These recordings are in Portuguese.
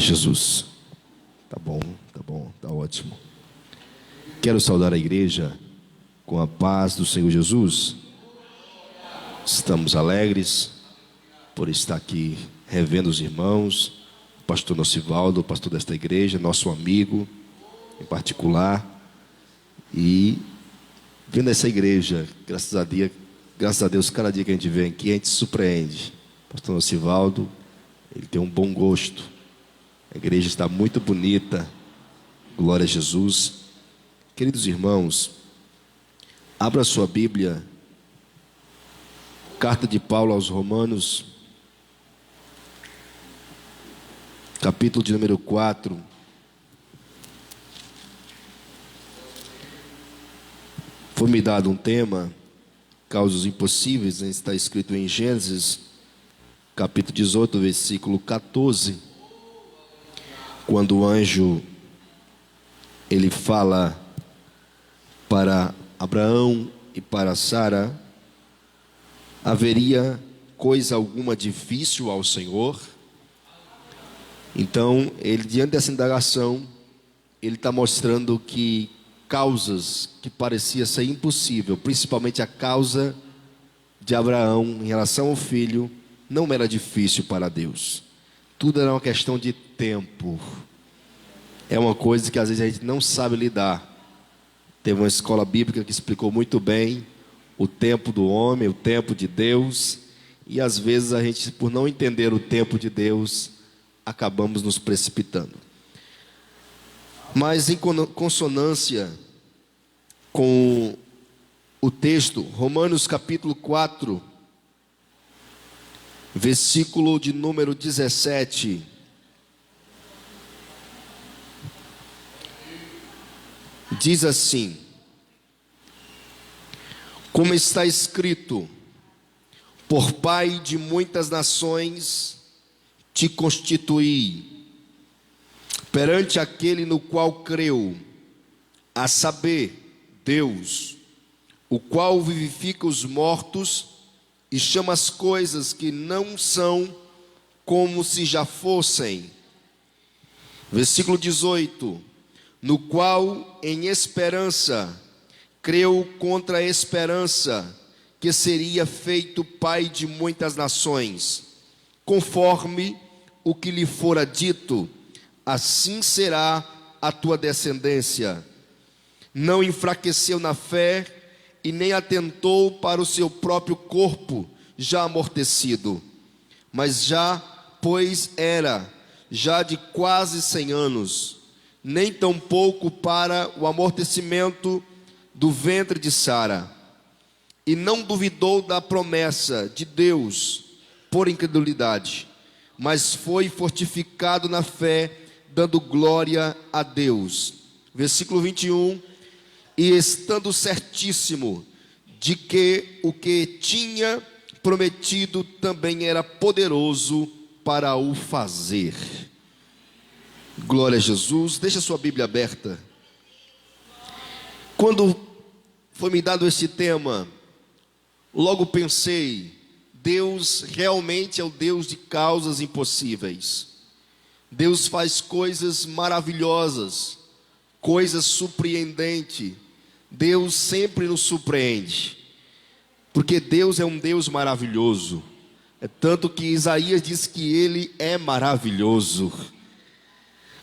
a Jesus. Tá bom, tá ótimo. Quero saudar a igreja com a paz do Senhor Jesus. Estamos alegres por estar aqui revendo os irmãos, o pastor Nocivaldo, o pastor desta igreja, nosso amigo em particular, e vendo essa igreja, graças a Deus, cada dia que a gente vem aqui, a gente se surpreende. O pastor Nocivaldo, ele tem um bom gosto, a igreja está muito bonita, glória a Jesus. Queridos irmãos, abra sua Bíblia, carta de Paulo aos Romanos, capítulo de número 4. Foi-me dado um tema, causas impossíveis, está escrito em Gênesis, capítulo 18, versículo 14, quando o anjo, ele fala para Abraão e para Sara: haveria coisa alguma difícil ao Senhor? Então, ele, diante dessa indagação, ele está mostrando que causas que parecia ser impossível, principalmente a causa de Abraão em relação ao filho, não era difícil para Deus. Tudo era uma questão de tempo. É uma coisa que às vezes a gente não sabe lidar. Teve uma escola bíblica que explicou muito bem o tempo do homem, o tempo de Deus, e às vezes a gente, por não entender o tempo de Deus, acabamos nos precipitando. Mas em consonância com o texto, Romanos capítulo 4, versículo de número 17, diz assim: como está escrito, por pai de muitas nações te constituí, perante aquele no qual creu, a saber, Deus, o qual vivifica os mortos e chama as coisas que não são como se já fossem. Versículo 18: no qual em esperança creu contra a esperança, que seria feito pai de muitas nações, conforme o que lhe fora dito, assim será a tua descendência. Não enfraqueceu na fé e nem atentou para o seu próprio corpo já amortecido, mas já, pois era já de quase 100 anos, nem tampouco para o amortecimento do ventre de Sara, e não duvidou da promessa de Deus por incredulidade, mas foi fortificado na fé, dando glória a Deus. Versículo 21: e estando certíssimo de que o que tinha prometido também era poderoso para o fazer. Glória a Jesus. Deixa sua Bíblia aberta. Quando foi me dado esse tema, logo pensei, Deus realmente é o Deus de causas impossíveis. Deus faz coisas maravilhosas, coisas surpreendentes. Deus sempre nos surpreende, porque Deus é um Deus maravilhoso. É tanto que Isaías diz que Ele é maravilhoso.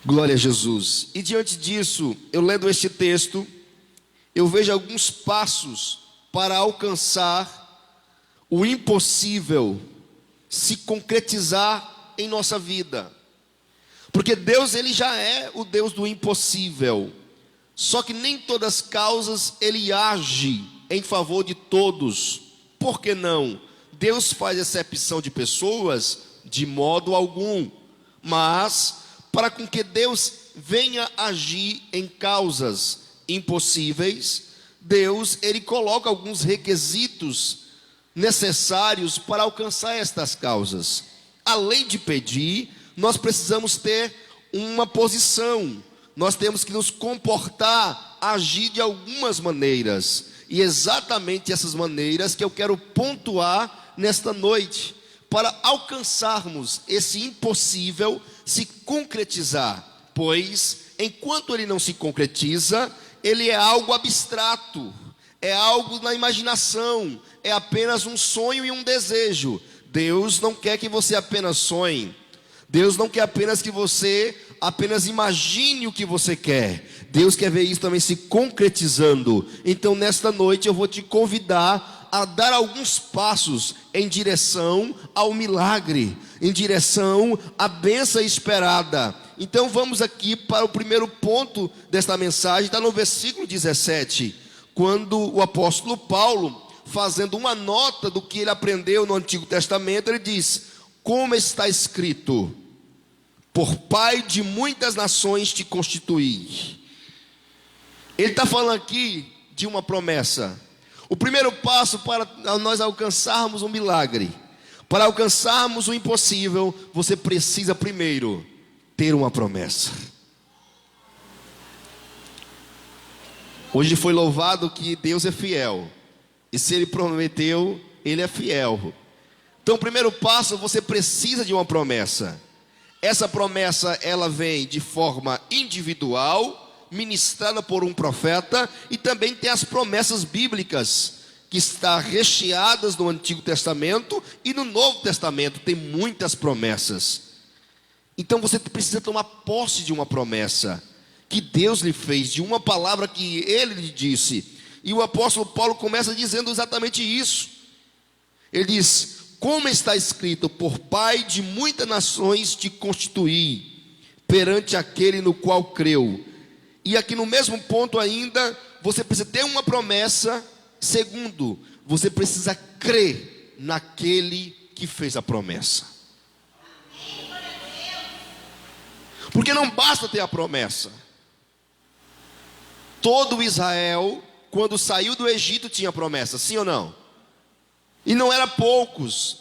Glória a Jesus. E diante disso, eu lendo este texto, eu vejo alguns passos para alcançar o impossível se concretizar em nossa vida. Porque Deus, Ele já é o Deus do impossível. Só que nem todas as causas Ele age em favor de todos. Por que não? Deus faz exceção de pessoas? De modo algum. Mas, para com que Deus venha agir em causas impossíveis, Deus, Ele coloca alguns requisitos necessários para alcançar estas causas. Além de pedir, nós precisamos ter uma posição, nós temos que nos comportar, agir de algumas maneiras, e exatamente essas maneiras que eu quero pontuar nesta noite, para alcançarmos esse impossível se concretizar, pois enquanto ele não se concretiza, ele é algo abstrato, é algo na imaginação, é apenas um sonho e um desejo. Deus não quer que você apenas sonhe, Deus não quer apenas que você apenas imagine o que você quer. Deus quer ver isso também se concretizando. Então nesta noite eu vou te convidar a dar alguns passos em direção ao milagre, em direção à bênção esperada. Então vamos aqui para o primeiro ponto desta mensagem, está no versículo 17, quando o apóstolo Paulo, fazendo uma nota do que ele aprendeu no Antigo Testamento, ele diz: como está escrito, por pai de muitas nações te constituí. Ele está falando aqui de uma promessa. O primeiro passo para nós alcançarmos um milagre, para alcançarmos o impossível, você precisa primeiro ter uma promessa. Hoje foi louvado que Deus é fiel, e se Ele prometeu, Ele é fiel. Então o primeiro passo, você precisa de uma promessa. Essa promessa, ela vem de forma individual, ministrada por um profeta, e também tem as promessas bíblicas, que estão recheadas no Antigo Testamento e no Novo Testamento, tem muitas promessas. Então você precisa tomar posse de uma promessa, que Deus lhe fez, de uma palavra que Ele lhe disse. E o apóstolo Paulo começa dizendo exatamente isso. Ele diz: como está escrito, por pai de muitas nações te constituí, perante aquele no qual creu. E aqui no mesmo ponto ainda, você precisa ter uma promessa. Segundo, você precisa crer naquele que fez a promessa. Porque não basta ter a promessa. Todo Israel, quando saiu do Egito, tinha promessa, sim ou não? E não eram poucos,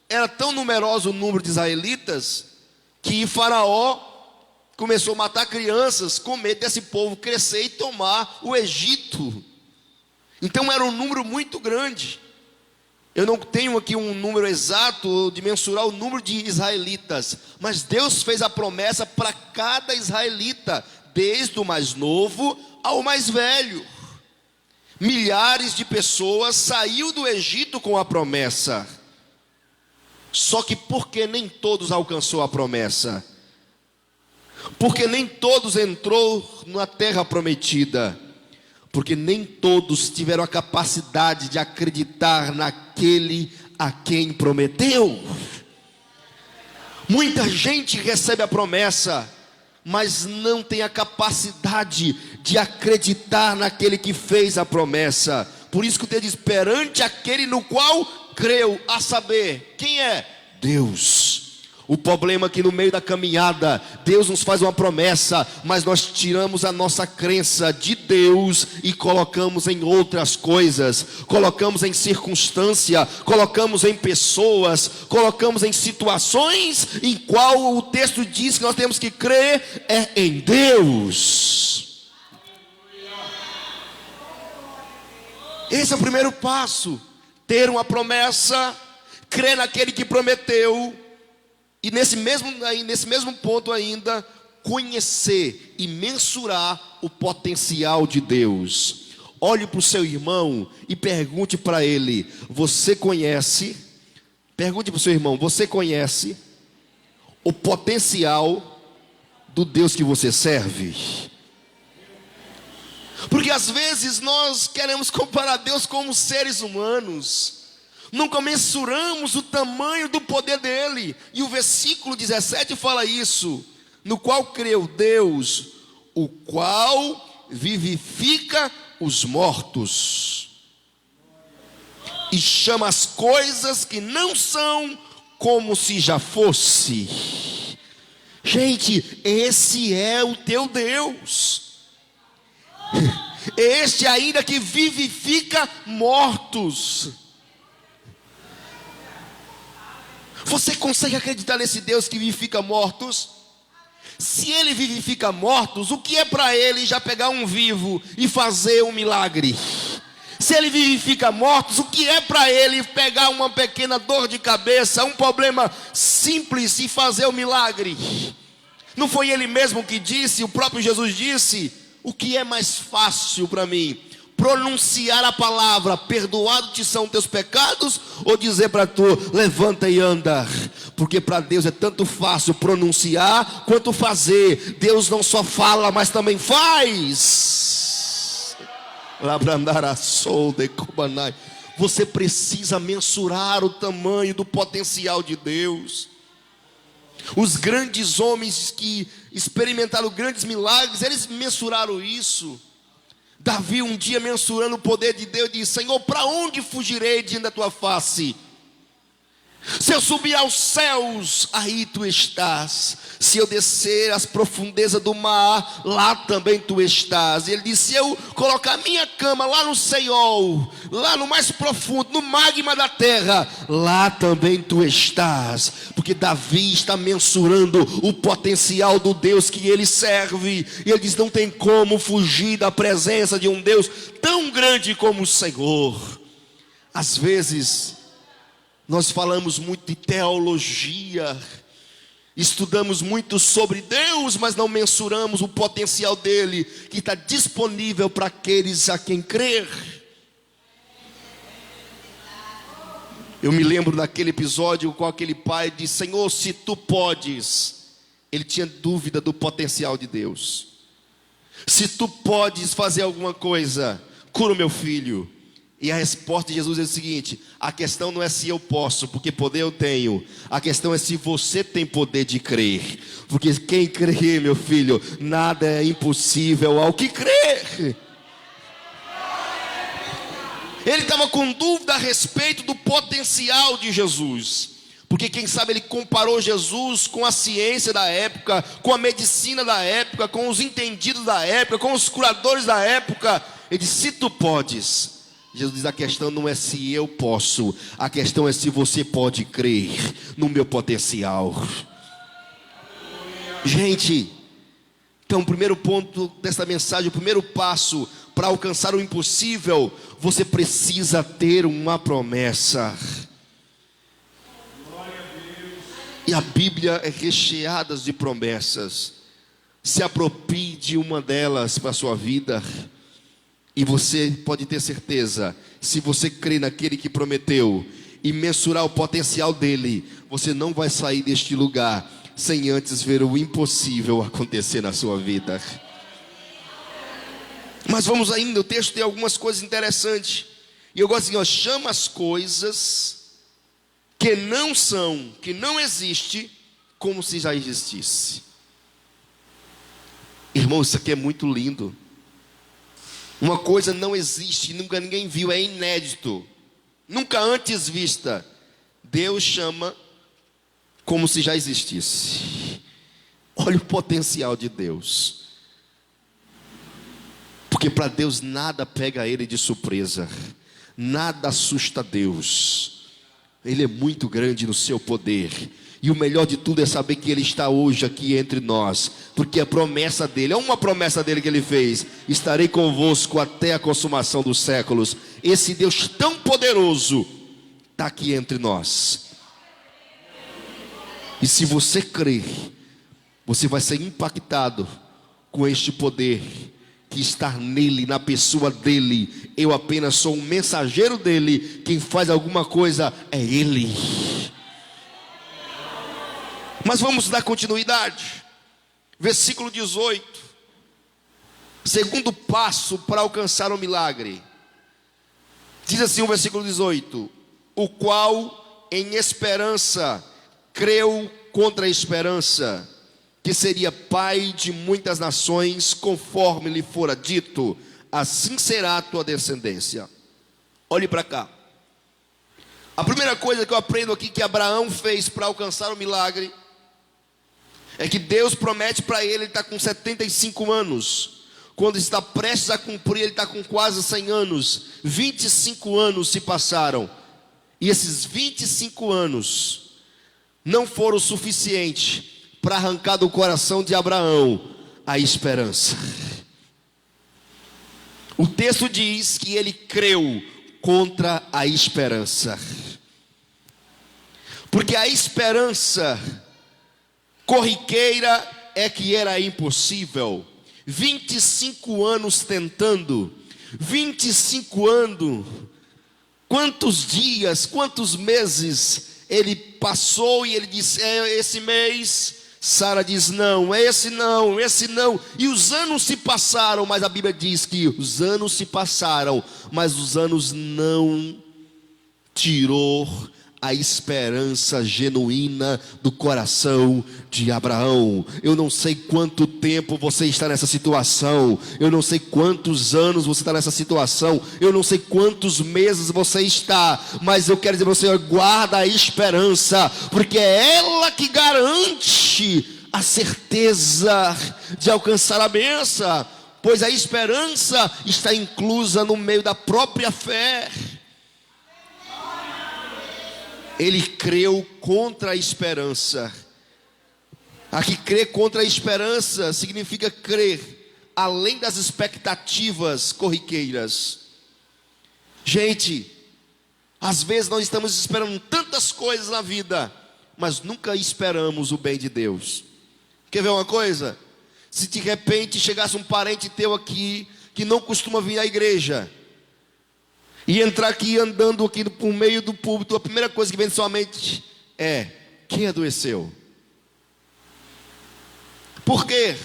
era tão numeroso o número de israelitas, que Faraó começou a matar crianças, com medo desse povo crescer e tomar o Egito. Então era um número muito grande. Eu não tenho aqui um número exato de mensurar o número de israelitas, mas Deus fez a promessa para cada israelita, desde o mais novo ao mais velho. Milhares de pessoas saíram do Egito com a promessa. Só que porque nem todos alcançou a promessa? Porque nem todos entrou na terra prometida? Porque nem todos tiveram a capacidade de acreditar naquele a quem prometeu. Muita gente recebe a promessa, mas não tem a capacidade de acreditar naquele que fez a promessa. Por isso que o texto diz: perante aquele no qual creu, a saber, quem é? Deus. O problema é que no meio da caminhada, Deus nos faz uma promessa, mas nós tiramos a nossa crença de Deus e colocamos em outras coisas, colocamos em circunstância, colocamos em pessoas, colocamos em situações em qual o texto diz que nós temos que crer é em Deus. Esse é o primeiro passo, ter uma promessa, crer naquele que prometeu. E nesse mesmo ponto ainda, conhecer e mensurar o potencial de Deus. Olhe para o seu irmão e pergunte para ele: você conhece? Pergunte para o seu irmão: você conhece o potencial do Deus que você serve? Porque às vezes nós queremos comparar Deus com os seres humanos, nunca mensuramos o tamanho do poder dele. E o versículo 17 fala isso: no qual creu Deus, o qual vivifica os mortos e chama as coisas que não são como se já fosse. Gente, esse é o teu Deus. Este ainda que vivifica mortos. Você consegue acreditar nesse Deus que vivifica mortos? Se Ele vivifica mortos, o que é para Ele já pegar um vivo e fazer um milagre? Se Ele vivifica mortos, o que é para Ele pegar uma pequena dor de cabeça, um problema simples e fazer um milagre? Não foi ele mesmo que disse, o próprio Jesus disse: o que é mais fácil para mim? Pronunciar a palavra, perdoados te são teus pecados, ou dizer para tu, levanta e anda? Porque para Deus é tanto fácil pronunciar quanto fazer. Deus não só fala, mas também faz. Você precisa mensurar o tamanho do potencial de Deus. Os grandes homens que experimentaram grandes milagres, eles mensuraram isso. Davi um dia, mensurando o poder de Deus, disse: Senhor, para onde fugirei diante da tua face? Se eu subir aos céus, aí tu estás. Se eu descer às profundezas do mar, lá também tu estás. E ele disse: se eu colocar minha cama lá no Seol, lá no mais profundo, no magma da terra, lá também tu estás. Porque Davi está mensurando o potencial do Deus que ele serve. E ele diz: não tem como fugir da presença de um Deus tão grande como o Senhor. Às vezes nós falamos muito de teologia, estudamos muito sobre Deus, mas não mensuramos o potencial dele, que está disponível para aqueles a quem crer. Eu me lembro daquele episódio com aquele pai disse: Senhor, se tu podes. Ele tinha dúvida do potencial de Deus. Se tu podes fazer alguma coisa, cura o meu filho. E a resposta de Jesus é o seguinte: a questão não é se eu posso, porque poder eu tenho. A questão é se você tem poder de crer. Porque quem crê, meu filho, nada é impossível ao que crer. Ele estava com dúvida a respeito do potencial de Jesus. Porque quem sabe ele comparou Jesus com a ciência da época, com a medicina da época, com os entendidos da época, com os curadores da época. Ele disse: se tu podes. Jesus diz: a questão não é se eu posso, a questão é se você pode crer no meu potencial. Gente, então o primeiro ponto dessa mensagem, o primeiro passo para alcançar o impossível, você precisa ter uma promessa. E a Bíblia é recheada de promessas. Se aproprie de uma delas para a sua vida. E você pode ter certeza, se você crer naquele que prometeu e mensurar o potencial dele, você não vai sair deste lugar sem antes ver o impossível acontecer na sua vida. Mas vamos ainda, o texto tem algumas coisas interessantes. E eu gosto assim, chama as coisas que não são, que não existem, como se já existisse. Irmão, isso aqui é muito lindo. Uma coisa não existe, nunca ninguém viu, é inédito, nunca antes vista. Deus chama como se já existisse. Olha o potencial de Deus. Porque para Deus nada pega ele de surpresa, nada assusta Deus. Ele é muito grande no seu poder. E o melhor de tudo é saber que Ele está hoje aqui entre nós. Porque a promessa dEle, é uma promessa dEle que Ele fez: estarei convosco até a consumação dos séculos. Esse Deus tão poderoso está aqui entre nós. E se você crer, você vai ser impactado com este poder que está nele, na pessoa dEle. Eu apenas sou um mensageiro dEle. Quem faz alguma coisa é Ele. Mas vamos dar continuidade. Versículo 18. Segundo passo para alcançar o milagre. Diz assim o versículo 18: o qual em esperança creu contra a esperança, que seria pai de muitas nações, conforme lhe fora dito: assim será a tua descendência. Olhe para cá. A primeira coisa que eu aprendo aqui que Abraão fez para alcançar o milagre é que Deus promete para ele está com 75 anos. Quando está prestes a cumprir, ele está com quase 100 anos. 25 anos se passaram. E esses 25 anos não foram suficientes para arrancar do coração de Abraão a esperança. O texto diz que ele creu contra a esperança. Porque a esperança corriqueira é que era impossível. 25 anos tentando, 25 anos, quantos dias, quantos meses ele passou e ele disse, esse mês. Sara diz, não, esse não, esse não. E os anos se passaram, mas a Bíblia diz que os anos se passaram, mas os anos não tirou a esperança genuína do coração de Abraão. Eu não sei quanto tempo você está nessa situação, eu não sei quantos anos você está nessa situação, eu não sei quantos meses você está, mas eu quero dizer para você, guarda a esperança, porque é ela que garante a certeza de alcançar a bênção, pois a esperança está inclusa no meio da própria fé. Ele creu contra a esperança. Aqui, crer contra a esperança significa crer além das expectativas corriqueiras. Gente, às vezes nós estamos esperando tantas coisas na vida, mas nunca esperamos o bem de Deus. Quer ver uma coisa? Se de repente chegasse um parente teu aqui, que não costuma vir à igreja, e entrar aqui andando aqui por meio do púlpito, a primeira coisa que vem na sua mente é, quem adoeceu? Por quê?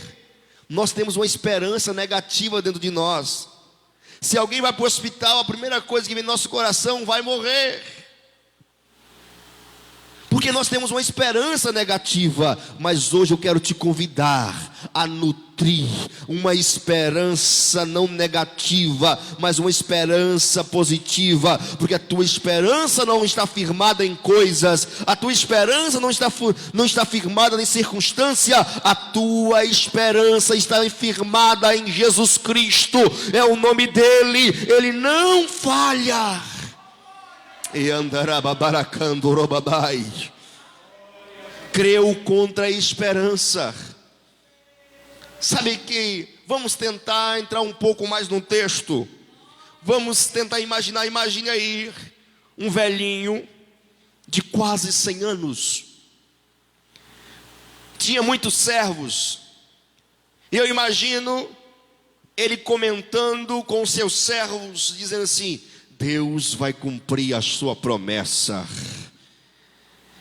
Nós temos uma esperança negativa dentro de nós. Se alguém vai para o hospital, a primeira coisa que vem no nosso coração, vai morrer. Porque nós temos uma esperança negativa. Mas hoje eu quero te convidar a nutrir uma esperança não negativa, mas uma esperança positiva. Porque a tua esperança não está firmada em coisas, a tua esperança não está firmada em circunstância, a tua esperança está firmada em Jesus Cristo. É o nome dele, ele não falha. E andará babaracando robabai. Creu contra a esperança. Sabe que vamos tentar entrar um pouco mais no texto. Vamos tentar imaginar. Imagine aí um velhinho de quase 100 anos. Tinha muitos servos. E eu imagino ele comentando com seus servos, dizendo assim: Deus vai cumprir a sua promessa.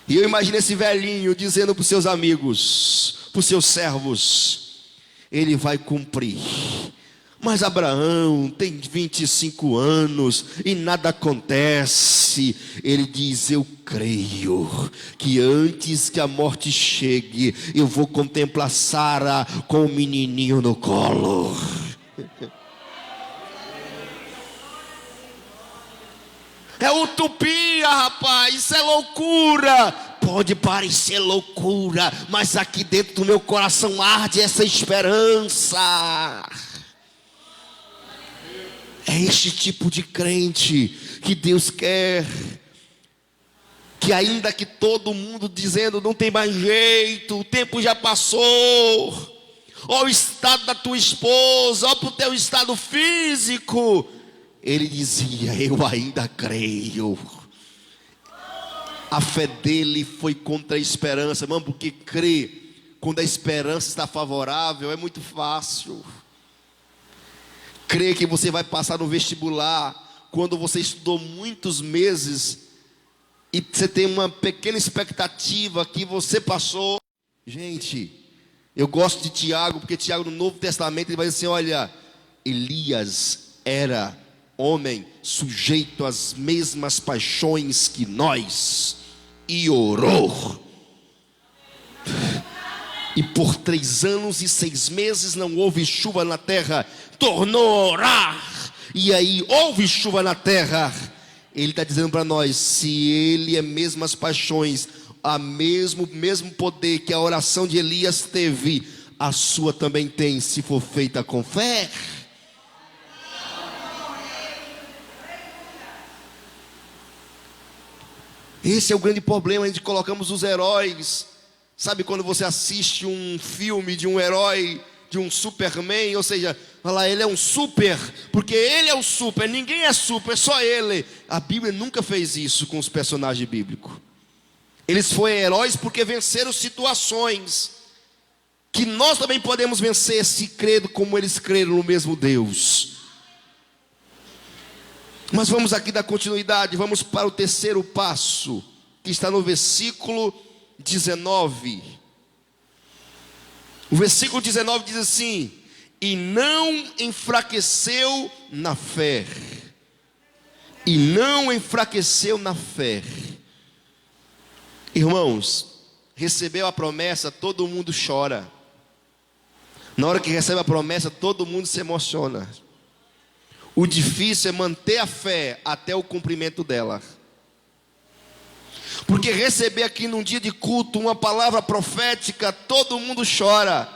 E eu imagino esse velhinho dizendo para os seus amigos, para os seus servos: ele vai cumprir. Mas Abraão tem 25 anos e nada acontece. Ele diz: eu creio que antes que a morte chegue, eu vou contemplar Sara com o menininho no colo. É utopia, rapaz, isso é loucura. Pode parecer loucura, mas aqui dentro do meu coração arde essa esperança. É este tipo de crente que Deus quer. Que ainda que todo mundo dizendo não tem mais jeito, o tempo já passou, olha o estado da tua esposa, olha para o teu estado físico, ele dizia: eu ainda creio. A fé dele foi contra a esperança, irmão, porque crer quando a esperança está favorável é muito fácil. Crer que você vai passar no vestibular quando você estudou muitos meses e você tem uma pequena expectativa que você passou. Gente, eu gosto de Tiago, porque Tiago no Novo Testamento ele vai dizer assim: olha, Elias era homem sujeito às mesmas paixões que nós, e orou, e por 3 anos e 6 meses não houve chuva na terra, tornou a orar, e aí houve chuva na terra. Ele está dizendo para nós: se ele é mesmas paixões, mesmo poder que a oração de Elias teve, a sua também tem, se for feita com fé. Esse é o grande problema, a gente colocamos os heróis. Sabe quando você assiste um filme de um herói, de um Superman, ou seja, fala, ele é um super, porque ele é o super, ninguém é super, é só ele. A Bíblia nunca fez isso com os personagens bíblicos. Eles foram heróis porque venceram situações. que nós também podemos vencer se crendo como eles creram no mesmo Deus. Mas vamos aqui dar continuidade, vamos para o terceiro passo, que está no versículo 19. O versículo 19 diz assim: e não enfraqueceu na fé. E não enfraqueceu na fé. Irmãos, recebeu a promessa, todo mundo chora. Na hora que recebe a promessa, todo mundo se emociona. O difícil é manter a fé até o cumprimento dela. Porque receber aqui num dia de culto uma palavra profética, todo mundo chora.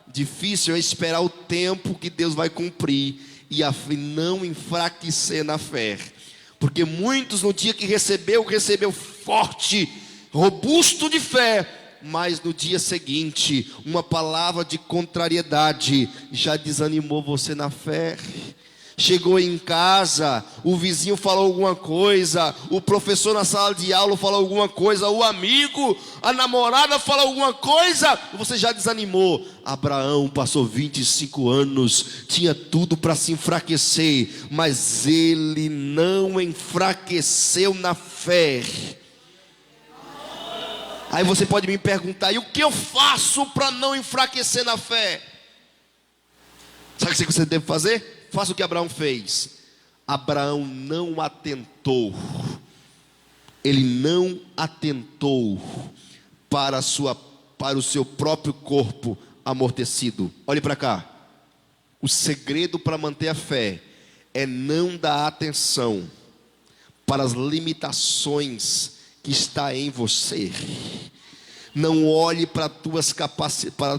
Difícil é esperar o tempo que Deus vai cumprir e não enfraquecer na fé. Porque muitos no dia que recebeu forte, robusto de fé, mas no dia seguinte, uma palavra de contrariedade já desanimou você na fé. Chegou em casa, o vizinho falou alguma coisa, o professor na sala de aula falou alguma coisa, o amigo, a namorada falou alguma coisa, você já desanimou. Abraão passou 25 anos, tinha tudo para se enfraquecer, mas ele não enfraqueceu na fé. Aí você pode me perguntar: e o que eu faço para não enfraquecer na fé? Sabe o que você deve fazer? Faça o que Abraão fez. Abraão não atentou. Ele não atentou para o seu próprio corpo amortecido. Olhe para cá. O segredo para manter a fé é não dar atenção para as limitações que está em você. Não olhe para a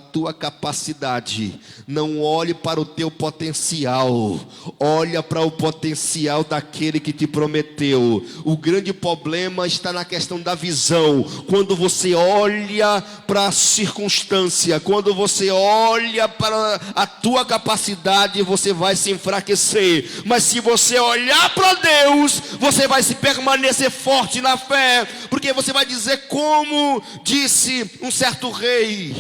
tua capacidade, não olhe para o teu potencial, olha para o potencial daquele que te prometeu. O grande problema está na questão da visão. Quando você olha para a circunstância, quando você olha para a tua capacidade, você vai se enfraquecer. Mas se você olhar para Deus, você vai se permanecer forte na fé, porque você vai dizer como disse um certo rei,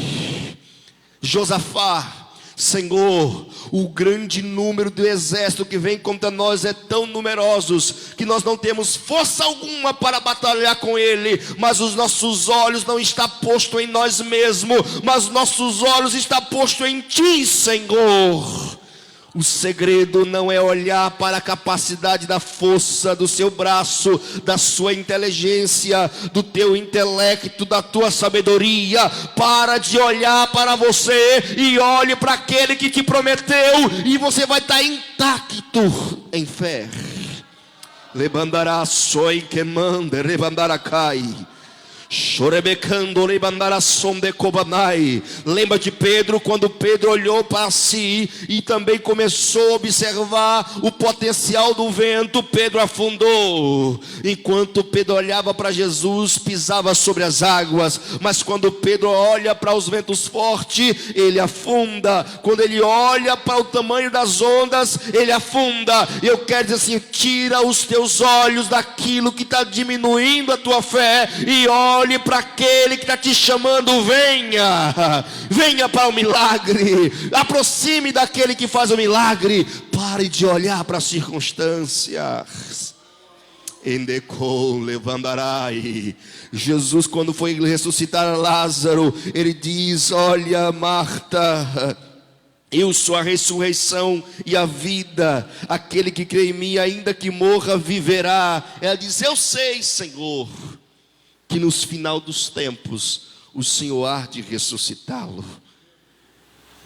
Josafá: Senhor, o grande número do exército que vem contra nós é tão numerosos que nós não temos força alguma para batalhar com ele, mas os nossos olhos não estão postos em nós mesmos, mas os nossos olhos estão postos em ti, Senhor. O segredo não é olhar para a capacidade da força do seu braço, da sua inteligência, do teu intelecto, da tua sabedoria. Para de olhar para você e olhe para aquele que te prometeu, e você vai estar intacto em fé. Levandará soi que manda, levandará cai. Lembra de Pedro, quando Pedro olhou para si e também começou a observar o potencial do vento, Pedro afundou. Enquanto Pedro olhava para Jesus, pisava sobre as águas. Mas quando Pedro olha para os ventos fortes, ele afunda. Quando ele olha para o tamanho das ondas, ele afunda. Eu quero dizer assim: tira os teus olhos daquilo que está diminuindo a tua fé e olhe para aquele que está te chamando. Venha para o milagre, aproxime daquele que faz o milagre. Pare de olhar para as circunstâncias. Endecou, levantarai. Jesus, quando foi ressuscitar Lázaro, ele diz: olha, Marta, eu sou a ressurreição e a vida. Aquele que crê em mim, ainda que morra, viverá. Ela diz: eu sei, Senhor, que nos final dos tempos o Senhor há de ressuscitá-lo.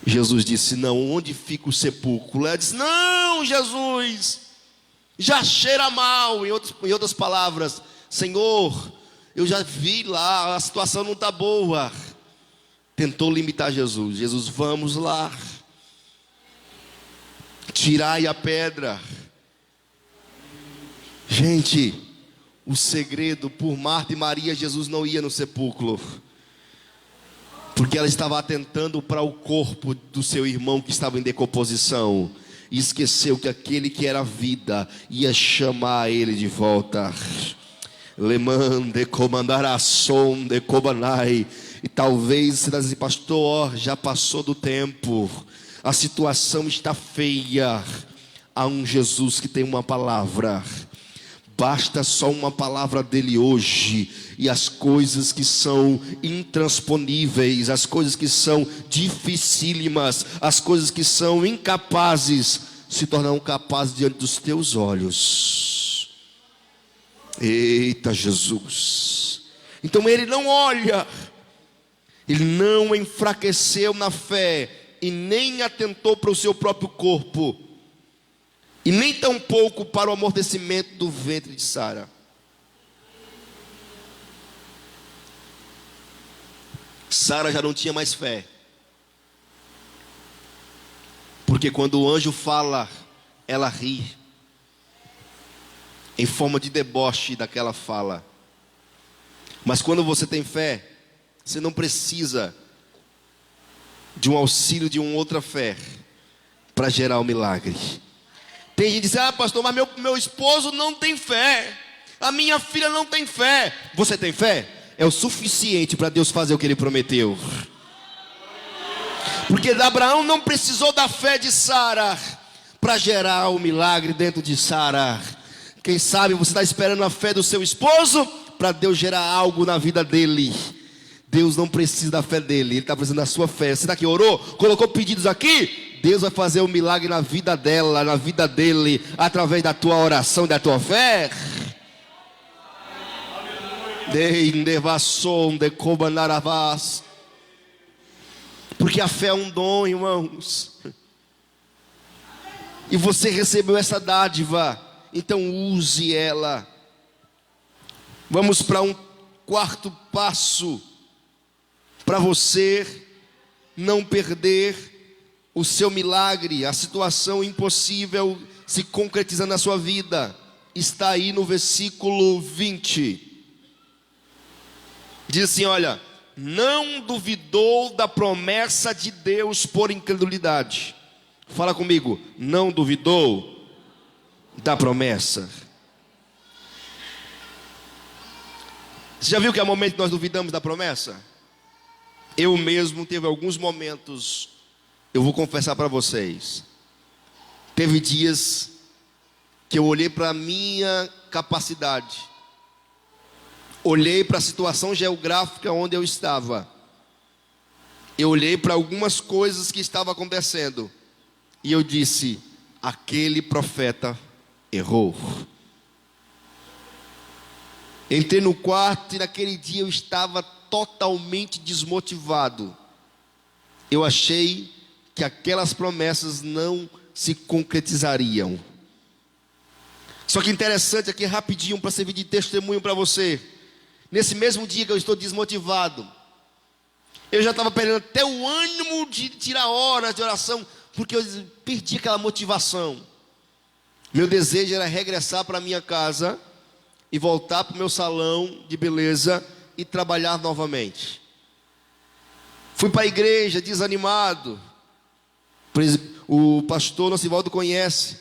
Jesus disse: não, onde fica o sepulcro? Ela disse: não, Jesus, já cheira mal. Em outras palavras: Senhor, eu já vi lá, a situação não está boa. Tentou limitar Jesus. Jesus: vamos lá, tirai a pedra. Gente, o segredo, por Marta e Maria, Jesus não ia no sepulcro, porque ela estava atentando para o corpo do seu irmão que estava em decomposição, e esqueceu que aquele que era vida ia chamar ele de volta. Lemande comandará som de cobanai. E talvez você diz, pastor, já passou do tempo, a situação está feia. Há um Jesus que tem uma palavra. Basta só uma palavra dele hoje, e as coisas que são intransponíveis, as coisas que são dificílimas, as coisas que são incapazes, se tornarão capazes diante dos teus olhos. Eita Jesus! Então ele não olha, ele não enfraqueceu na fé, e nem atentou para o seu próprio corpo, e nem tampouco para o amortecimento do ventre de Sara. Sara já não tinha mais fé, porque quando o anjo fala, ela ri, em forma de deboche daquela fala. Mas quando você tem fé, você não precisa de um auxílio de uma outra fé para gerar o milagre. Tem gente que diz, pastor, mas meu esposo não tem fé, a minha filha não tem fé. Você tem fé? É o suficiente para Deus fazer o que Ele prometeu. Porque Abraão não precisou da fé de Sara para gerar o milagre dentro de Sara. Quem sabe você está esperando a fé do seu esposo para Deus gerar algo na vida dele. Deus não precisa da fé dele, Ele está precisando da sua fé. Você está aqui, orou, colocou pedidos aqui, Deus vai fazer um milagre na vida dela, na vida dele, através da tua oração, da tua fé. Porque a fé é um dom, irmãos, e você recebeu essa dádiva, então use ela. Vamos para um quarto passo, para você não perder o seu milagre, a situação impossível se concretizando na sua vida. Está aí no versículo 20. Diz assim, olha, não duvidou da promessa de Deus por incredulidade. Fala comigo, não duvidou da promessa. Você já viu que há momentos que nós duvidamos da promessa? Eu mesmo teve alguns momentos, eu vou confessar para vocês, teve dias que eu olhei para a minha capacidade, olhei para a situação geográfica onde eu estava, eu olhei para algumas coisas que estavam acontecendo, e eu disse, aquele profeta errou. Entrei no quarto e naquele dia eu estava totalmente desmotivado. Eu achei que aquelas promessas não se concretizariam. Só que interessante aqui, rapidinho, para servir de testemunho para você. Nesse mesmo dia que eu estou desmotivado, eu já estava perdendo até o ânimo de tirar horas de oração, porque eu perdi aquela motivação. Meu desejo era regressar para minha casa e voltar para o meu salão de beleza e trabalhar novamente. Fui para a igreja desanimado. O pastor Nocivaldo conhece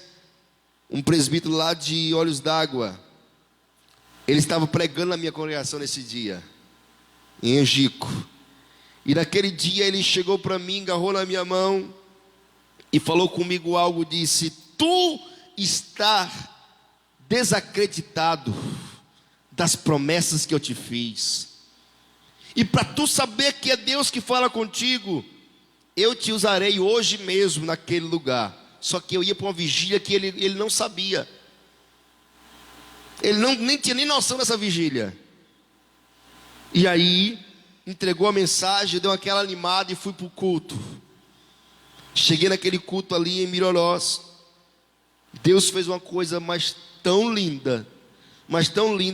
um presbítero lá de Olhos d'Água. Ele estava pregando na minha congregação nesse dia, em Angico. E naquele dia ele chegou para mim, agarrou na minha mão e falou comigo algo, disse, tu está desacreditado das promessas que eu te fiz, e para tu saber que é Deus que fala contigo, eu te usarei hoje mesmo naquele lugar. Só que eu ia para uma vigília que ele não sabia, ele nem tinha nem noção dessa vigília. E aí entregou a mensagem, deu aquela animada e fui para o culto. Cheguei naquele culto ali em Mirorós. Deus fez uma coisa mas tão linda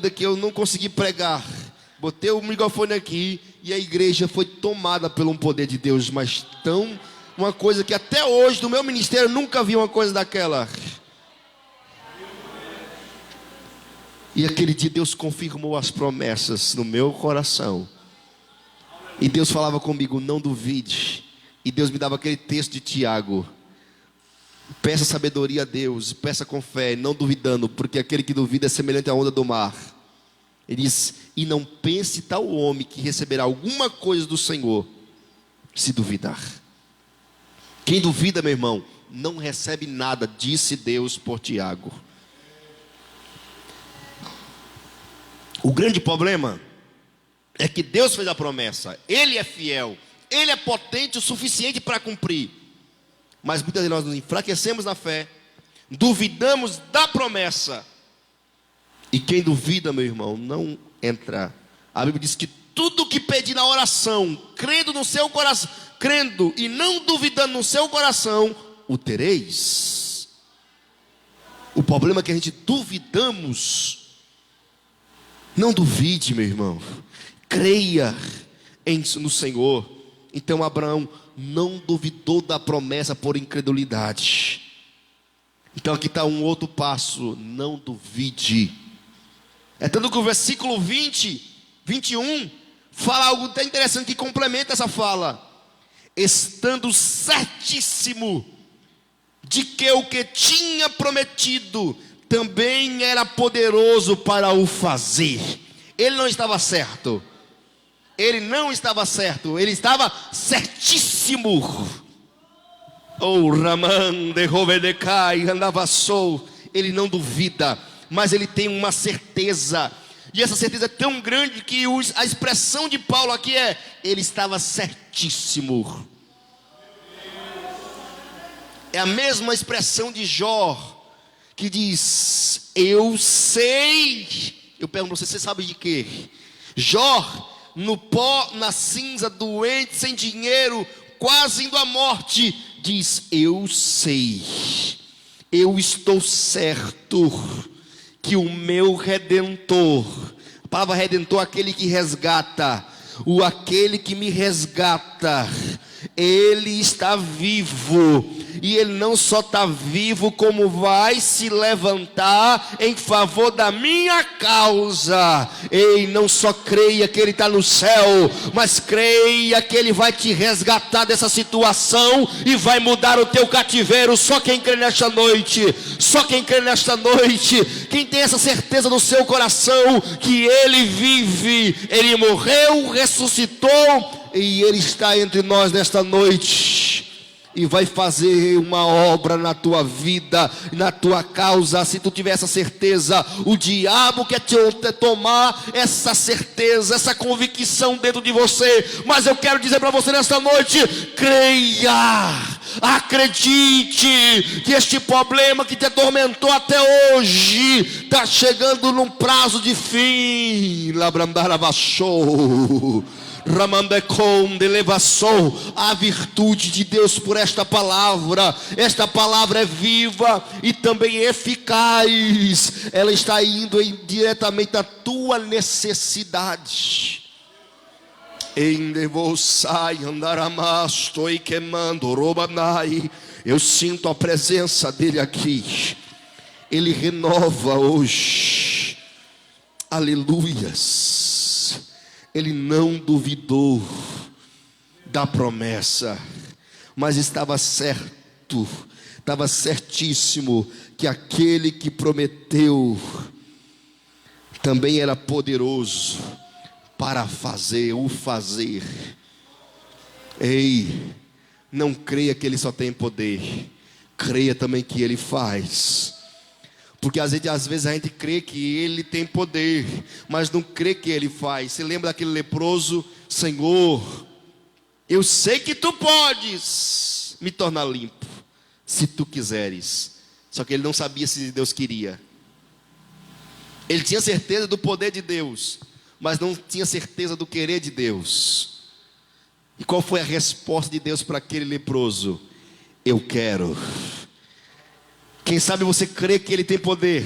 que eu não consegui pregar. Botei o microfone aqui e a igreja foi tomada pelo poder de Deus, mas tão, uma coisa que até hoje no meu ministério eu nunca vi uma coisa daquela. E aquele dia Deus confirmou as promessas no meu coração. E Deus falava comigo, não duvide. E Deus me dava aquele texto de Tiago, peça sabedoria a Deus, peça com fé, não duvidando, porque aquele que duvida é semelhante à onda do mar, Ele diz: e não pense tal homem que receberá alguma coisa do Senhor, se duvidar. Quem duvida, meu irmão, não recebe nada, disse Deus por Tiago. O grande problema é que Deus fez a promessa, Ele é fiel, Ele é potente o suficiente para cumprir. Mas muitas vezes nós nos enfraquecemos na fé, duvidamos da promessa. E quem duvida, meu irmão, não entra. A Bíblia diz que tudo que pedir na oração, crendo no seu coração, crendo e não duvidando no seu coração, o tereis. O problema é que a gente duvidamos. Não duvide, meu irmão, creia no Senhor. Então Abraão não duvidou da promessa por incredulidade. Então aqui está um outro passo: não duvide. É tanto que o versículo 21 fala algo até interessante que complementa essa fala: estando certíssimo de que o que tinha prometido também era poderoso para o fazer. Ele não estava certo. Ele não estava certo. Ele estava certíssimo. Oh, Raman de Rovedecai, andavassou. Ele não duvida, mas ele tem uma certeza. E essa certeza é tão grande que a expressão de Paulo aqui é: ele estava certíssimo. É a mesma expressão de Jó, que diz: eu sei. Eu pergunto para você sabe de quê? Jó, no pó, na cinza, doente, sem dinheiro, quase indo à morte, diz: eu sei, eu estou certo que o meu Redentor, a palavra Redentor, aquele que resgata, aquele que me resgata, ele está vivo. E ele não só está vivo, como vai se levantar em favor da minha causa. Ei, não só creia que ele está no céu, mas creia que ele vai te resgatar dessa situação e vai mudar o teu cativeiro. Só quem crê nesta noite, só quem crê nesta noite, quem tem essa certeza no seu coração que ele vive, ele morreu, ressuscitou e ele está entre nós nesta noite. E vai fazer uma obra na tua vida, na tua causa. Se tu tiver essa certeza, o diabo quer te tomar essa certeza, essa convicção dentro de você. Mas eu quero dizer para você nesta noite: creia, acredite que este problema que te atormentou até hoje está chegando num prazo de fim. Labrandarabachou. Ramandecom elevação, a virtude de Deus por esta palavra. Esta palavra é viva e também eficaz. Ela está indo diretamente à tua necessidade. Eu sinto a presença dele aqui. Ele renova hoje. Aleluias. Ele não duvidou da promessa, mas estava certo, estava certíssimo que aquele que prometeu também era poderoso para fazer. Ei, não creia que ele só tem poder, creia também que ele faz. Porque às vezes a gente crê que ele tem poder, mas não crê que ele faz. Você lembra daquele leproso? Senhor, eu sei que tu podes me tornar limpo, se tu quiseres. Só que ele não sabia se Deus queria. Ele tinha certeza do poder de Deus, mas não tinha certeza do querer de Deus. E qual foi a resposta de Deus para aquele leproso? Eu quero. Quem sabe você crê que ele tem poder,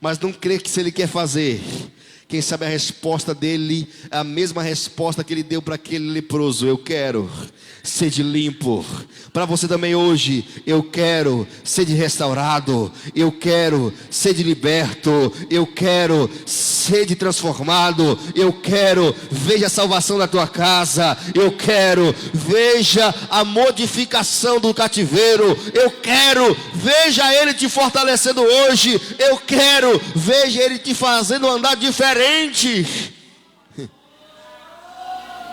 mas não crê que se ele quer fazer. Quem sabe a resposta dele é a mesma resposta que ele deu para aquele leproso: eu quero ser limpo. Para você também hoje: eu quero ser restaurado, eu quero ser liberto, eu quero sede transformado. Eu quero, veja a salvação da tua casa. Eu quero, veja a modificação do cativeiro. Eu quero, veja Ele te fortalecendo hoje. Eu quero, veja Ele te fazendo andar diferente.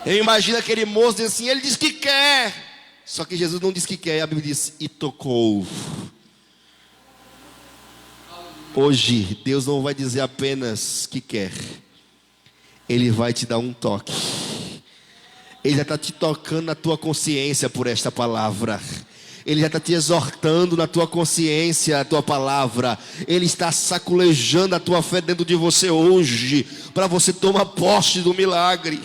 Eu imagino aquele moço dizendo assim, ele diz que quer. Só que Jesus não diz que quer, a Bíblia diz, e tocou. Hoje, Deus não vai dizer apenas que quer. Ele vai te dar um toque. Ele já está te tocando na tua consciência por esta palavra. Ele já está te exortando na tua consciência, a tua palavra. Ele está saculejando a tua fé dentro de você hoje, para você tomar posse do milagre.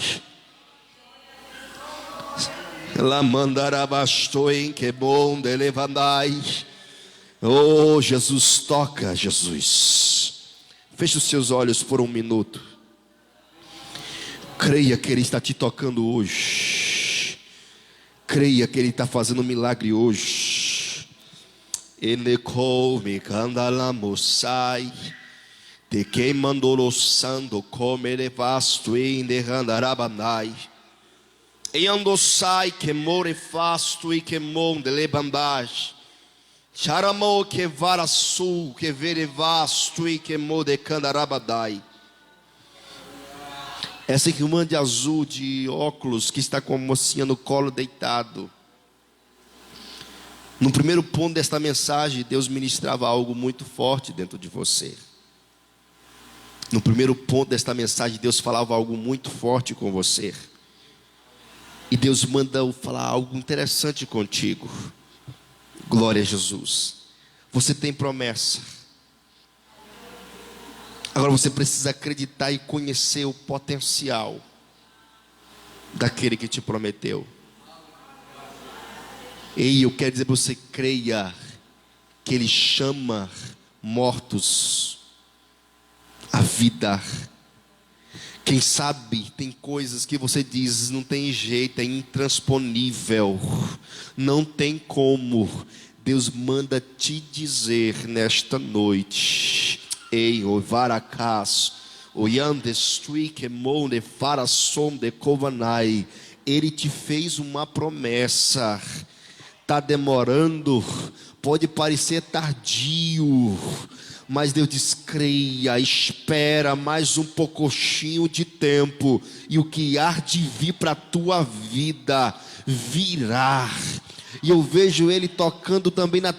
La mandarabastoi, que bom de levandai. Oh, Jesus, toca, Jesus. Feche os seus olhos por um minuto. Creia que Ele está te tocando hoje. Creia que Ele está fazendo um milagre hoje. Enecou-me candalamossai. Te queimandolossando como elevasto e derrandarabanai. E andossai que more fasto e que monde lebandai. Charamou que vara sul, que vere vasto e que mode candarabadai. Essa irmã de azul, de óculos, que está com a mocinha no colo deitado. No primeiro ponto desta mensagem, Deus ministrava algo muito forte dentro de você. No primeiro ponto desta mensagem, Deus falava algo muito forte com você. E Deus manda eu falar algo interessante contigo. Glória a Jesus. Você tem promessa. Agora você precisa acreditar e conhecer o potencial daquele que te prometeu. Ei, eu quero dizer para você, creia que Ele chama mortos à vida. Quem sabe tem coisas que você diz, não tem jeito, é intransponível, não tem como. Deus manda te dizer nesta noite, ei, o varacas, o yandestui que monde farasom de kovanai, Ele te fez uma promessa. Está demorando, pode parecer tardio, mas Deus diz, creia, espera mais um pouquinho de tempo, e o que há de vir para a tua vida, virá. E eu vejo Ele tocando também na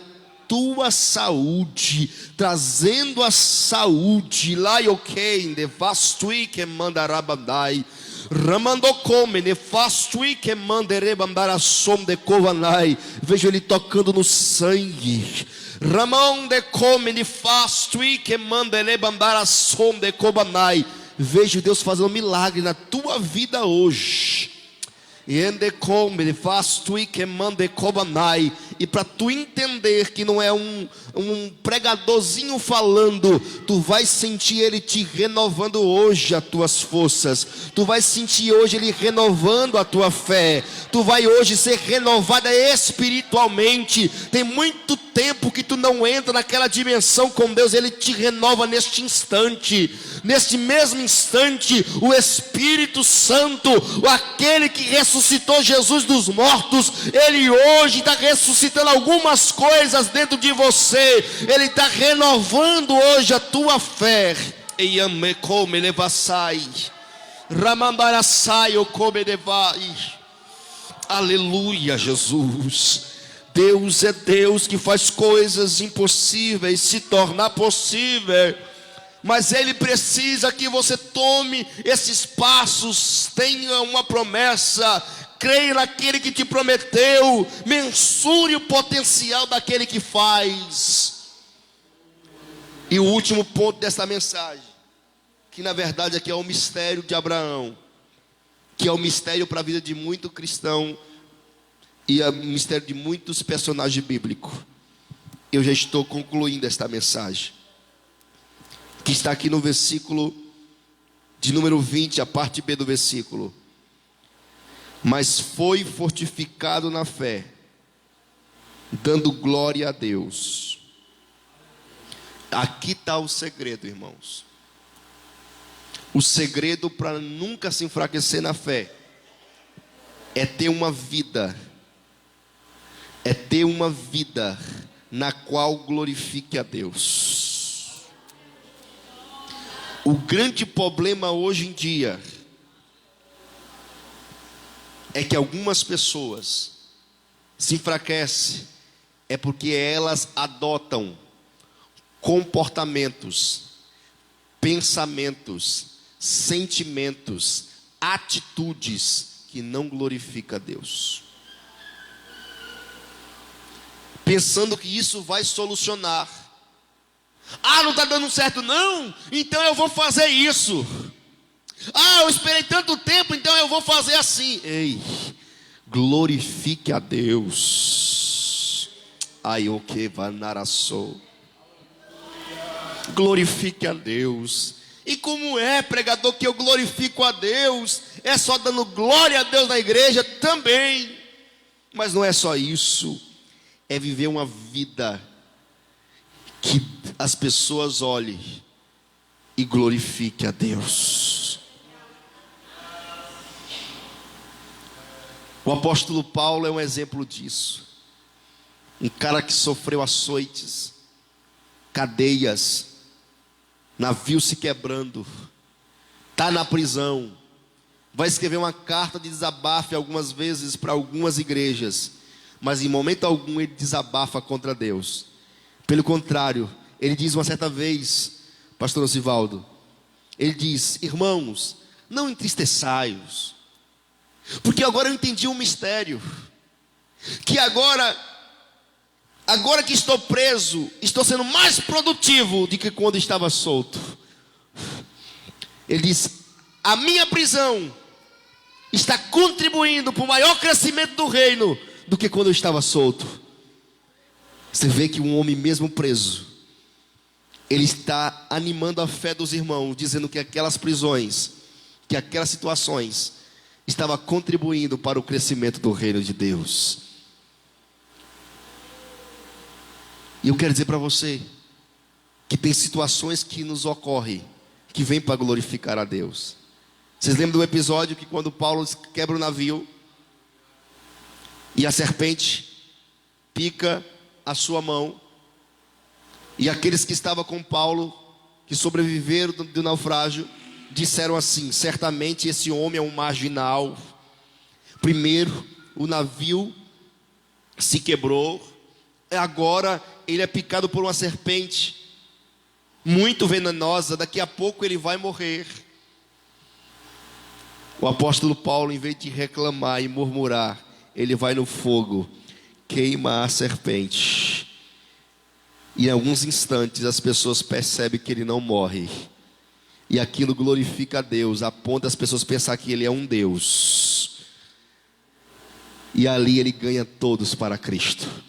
tua saúde, trazendo a saúde, lá eu quem, devastui que mandarabandai, ramando come, nefastui que manderebandara som de kovanai. Vejo Ele tocando no sangue. Ramão de come, nefastui que manderebandara som de kovanai. Vejo Deus fazendo um milagre na tua vida hoje. E para tu entender que não é um pregadorzinho falando, tu vai sentir Ele te renovando hoje as tuas forças. Tu vai sentir hoje Ele renovando a tua fé. Tu vai hoje ser renovada espiritualmente. Tem muito tempo que tu não entra naquela dimensão com Deus. Ele te renova neste instante. Neste mesmo instante, o Espírito Santo, aquele que ressuscitou Jesus dos mortos, Ele hoje está ressuscitando algumas coisas dentro de você. Ele está renovando hoje a tua fé. Aleluia, Jesus. Deus é Deus que faz coisas impossíveis se tornar possível. Mas Ele precisa que você tome esses passos, tenha uma promessa, creia naquele que te prometeu, mensure o potencial daquele que faz. E o último ponto dessa mensagem, que na verdade aqui é o mistério de Abraão, que é o mistério para a vida de muito cristão e é o mistério de muitos personagens bíblicos. Eu já estou concluindo esta mensagem, que está aqui no versículo de número 20, a parte B do versículo. Mas foi fortificado na fé, dando glória a Deus. Aqui está o segredo, irmãos. O segredo para nunca se enfraquecer na fé é ter uma vida na qual glorifique a Deus. O grande problema hoje em dia é que algumas pessoas se enfraquecem porque elas adotam comportamentos, pensamentos, sentimentos, atitudes que não glorificam a Deus, pensando que isso vai solucionar. Não está dando certo não, então eu vou fazer isso. Eu esperei tanto tempo, então eu vou fazer assim. Ei, glorifique a Deus. O que vanarassou. Glorifique a Deus. E como é, pregador, que eu glorifico a Deus? É só dando glória a Deus na igreja? Também. Mas não é só isso. É viver uma vida que as pessoas olhem e glorifiquem a Deus. O apóstolo Paulo é um exemplo disso. Um cara que sofreu açoites, cadeias, navio se quebrando, está na prisão, vai escrever uma carta de desabafo algumas vezes para algumas igrejas, mas em momento algum ele desabafa contra Deus. Pelo contrário, ele diz uma certa vez, pastor Osivaldo, ele diz: irmãos, não entristeçai-os, porque agora eu entendi um mistério, que agora que estou preso, estou sendo mais produtivo do que quando estava solto. Ele diz: a minha prisão está contribuindo para o maior crescimento do reino do que quando eu estava solto. Você vê que um homem mesmo preso, ele está animando a fé dos irmãos, dizendo que aquelas prisões, que aquelas situações estava contribuindo para o crescimento do reino de Deus. E eu quero dizer para você que tem situações que nos ocorrem, que vêm para glorificar a Deus. Vocês lembram do episódio que quando Paulo quebra o navio e a serpente pica a sua mão, e aqueles que estavam com Paulo, que sobreviveram do naufrágio, disseram assim: certamente esse homem é um marginal. Primeiro o navio se quebrou, agora ele é picado por uma serpente muito venenosa, daqui a pouco ele vai morrer. O apóstolo Paulo, em vez de reclamar e murmurar, ele vai no fogo, queima a serpente, e em alguns instantes as pessoas percebem que ele não morre, e aquilo glorifica a Deus, a ponto das pessoas pensar que ele é um Deus, e ali ele ganha todos para Cristo.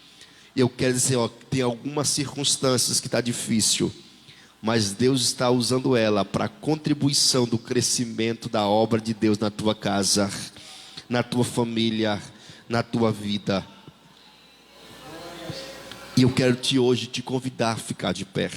E eu quero dizer, tem algumas circunstâncias que está difícil, mas Deus está usando ela para a contribuição do crescimento da obra de Deus na tua casa, na tua família, na tua vida. E eu quero hoje te convidar a ficar de pé.